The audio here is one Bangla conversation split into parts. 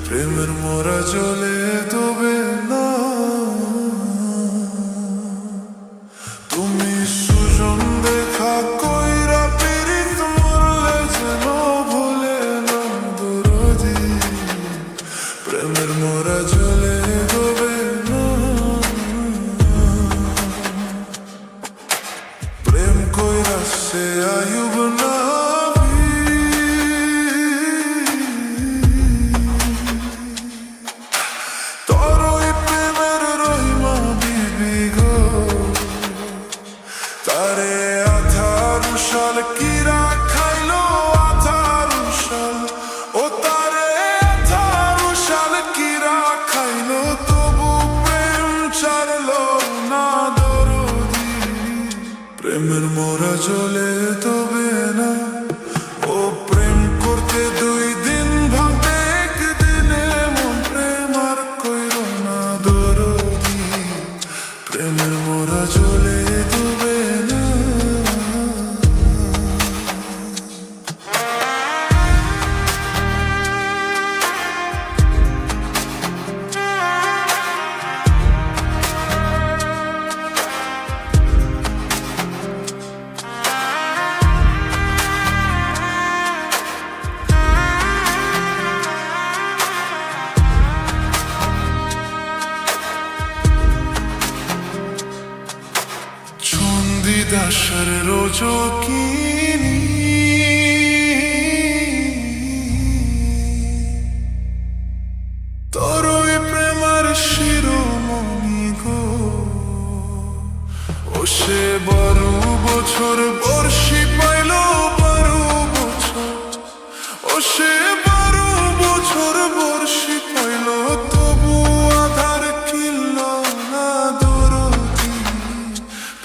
প্রেমের মোরা চলে তবে না, তুমি সুজন দেখা কইরা পীড়িত মরলে যেন ভুলে না দরদি। প্রেমের মোরা চলে তবে না, প্রেম কইরা সে আয়ুব না প্রেমের মোরা চলে তবে না। ও প্রেম করতে 2 দিন ভাবে একদিনে মন প্রেম আর কইরো না দরদি। প্রেমের মোরা চলে তবে না। দাসার রোজকিনী তোর ওই প্রেমার শিরোমণি গো। ও সে 12 বছর বর্ষি পাইল 12 বছর। ও সে 12 বছর বর্ষি পাইল তবু আধার কিনল না দরদি।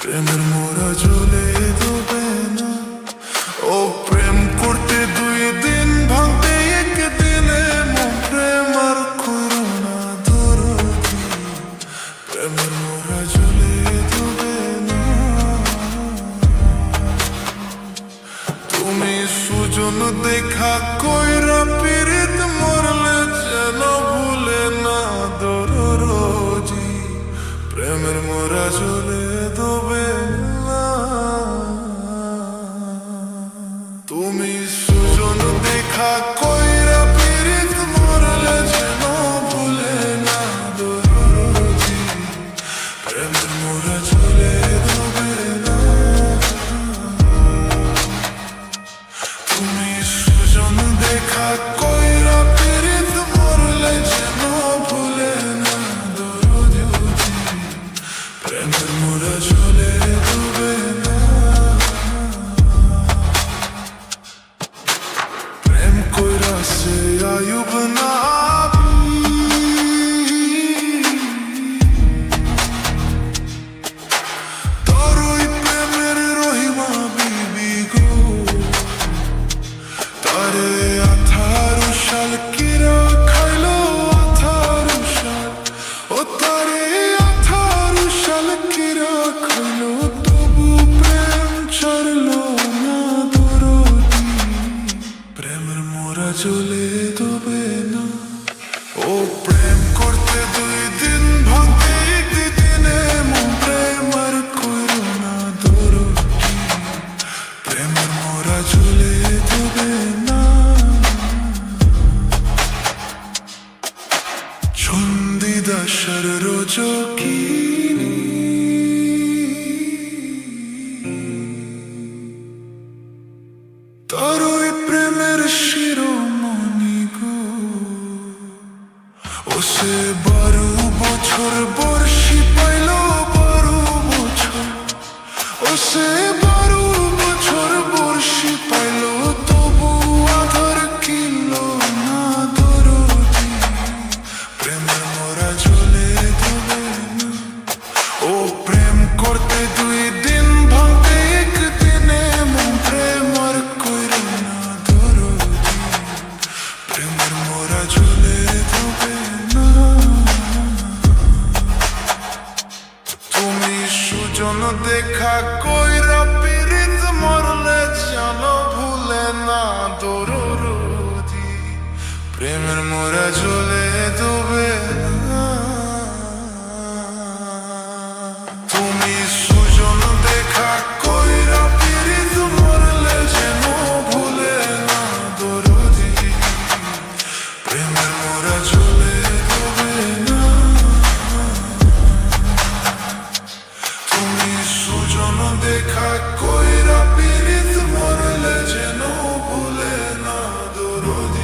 প্রেমের মোরা চলে তবে না। ও প্রেম করতে 2 দিন ভাবে একদিনে মন প্রেম আর করো না দরদি। প্রেমের মোরা চলে তবে না। তুমি সুজন দেখা কইরা পীড়িত মরলে যেন ভুলে না দরদি। প্রেমের মোরা চলে তবে না। তুমি সুজন দেখা কইরা পীড়িত মরলে যেন ভুলে না দরদি। প্রেমের মোরা চলে তবে না। তুমি সুজন দেখা কইরা পীড়িত মরলে যেন ভুলে না দরদি। প্রেমের মোরা চলে তবে না। প্রেম কইরা সে আয়ুব না তোর ওই প্রেমের রহিমা বিবি গো। তারে 18 সাল কিরা খাইল 18 সাল। ও তারে 18 সাল কিরা খাইল তবু প্রেম ছাড়লো না দরদি। প্রেমের মোরা চলে তবে না। ও প্রেম করতে 2 দিন ভাবে একদিনে মন প্রেম আর কইরো না দরদি। প্রেমের মোরা চলে তবে না। চন্দিদাসার রোজকিনী তোর ওই প্রেমের শিরোমণি গো। ও সে 12 বছর বর্ষি পাইল 12 বছর। ও সে 12 বছর বর্ষি পাইল তবু আধার দরদি